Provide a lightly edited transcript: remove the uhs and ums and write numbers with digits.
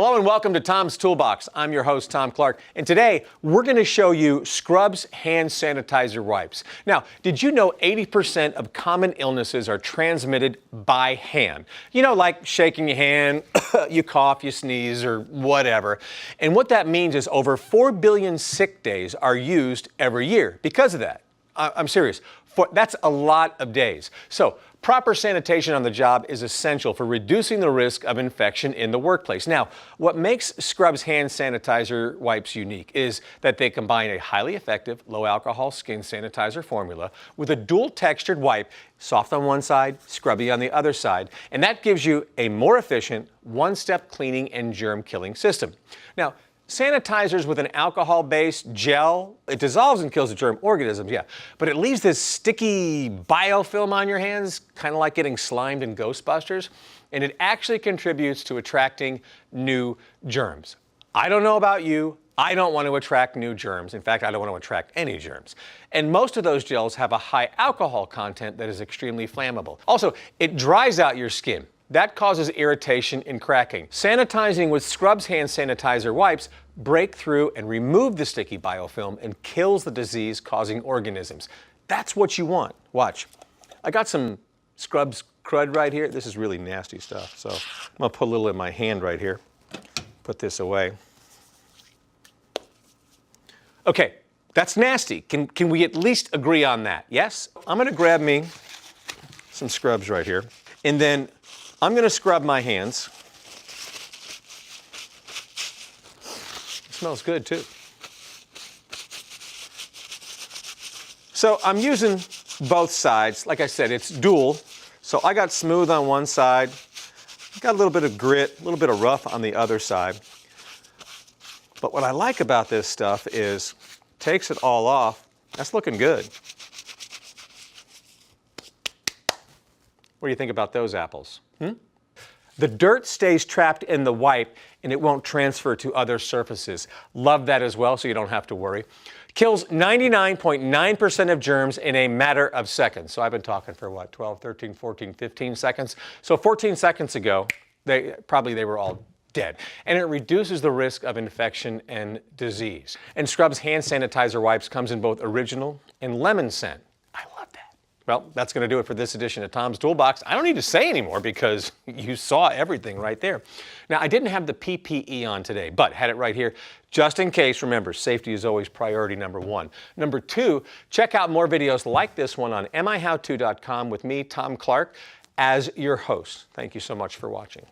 Hello and welcome to Tom's Toolbox. I'm your host, Tom Clark, and today we're going to show you Scrubs Hand Sanitizer Wipes. Now, did you know 80% of common illnesses are transmitted by hand? You know, like shaking your hand, you cough, you sneeze, or whatever. And what that means is over 4 billion sick days are used every year because of that. I'm serious. That's a lot of days. So, proper sanitation on the job is essential for reducing the risk of infection in the workplace. Now, what makes Scrubs Hand Sanitizer Wipes unique is that they combine a highly effective, low-alcohol skin sanitizer formula with a dual-textured wipe, soft on one side, scrubby on the other side, and that gives you a more efficient, one-step cleaning and germ-killing system. Now, sanitizers with an alcohol-based gel, it dissolves and kills the germ organisms, yeah, but it leaves this sticky biofilm on your hands, kind of like getting slimed in Ghostbusters, and it actually contributes to attracting new germs. I don't know about you, I don't want to attract new germs. In fact, I don't want to attract any germs. And most of those gels have a high alcohol content that is extremely flammable. Also, it dries out your skin. That causes irritation and cracking. Sanitizing with Scrubs Hand Sanitizer Wipes break through and remove the sticky biofilm and kills the disease-causing organisms. That's what you want. Watch. I got some Scrubs crud right here. This is really nasty stuff, so I'm gonna put a little in my hand right here. Put this away. Okay, that's nasty. Can we at least agree on that? Yes? I'm gonna grab me some Scrubs right here, and then I'm going to scrub my hands. It smells good too. So I'm using both sides. Like I said, it's dual. So I got smooth on one side, got a little bit of grit, a little bit of rough on the other side. But what I like about this stuff is it takes it all off. That's looking good. What do you think about those apples? The dirt stays trapped in the wipe and it won't transfer to other surfaces. Love that as well, so you don't have to worry. Kills 99.9% of germs in a matter of seconds. So I've been talking for what, 12, 13, 14, 15 seconds? So 14 seconds ago, they were all dead. And it reduces the risk of infection and disease. And Scrubs Hand Sanitizer Wipes comes in both original and lemon scent. I love that. Well, that's going to do it for this edition of Tom's Toolbox. I don't need to say anymore because you saw everything right there. Now, I didn't have the PPE on today, but had it right here. Just in case, remember, safety is always priority number one. Number two, check out more videos like this one on mihowto.com with me, Tom Clark, as your host. Thank you so much for watching.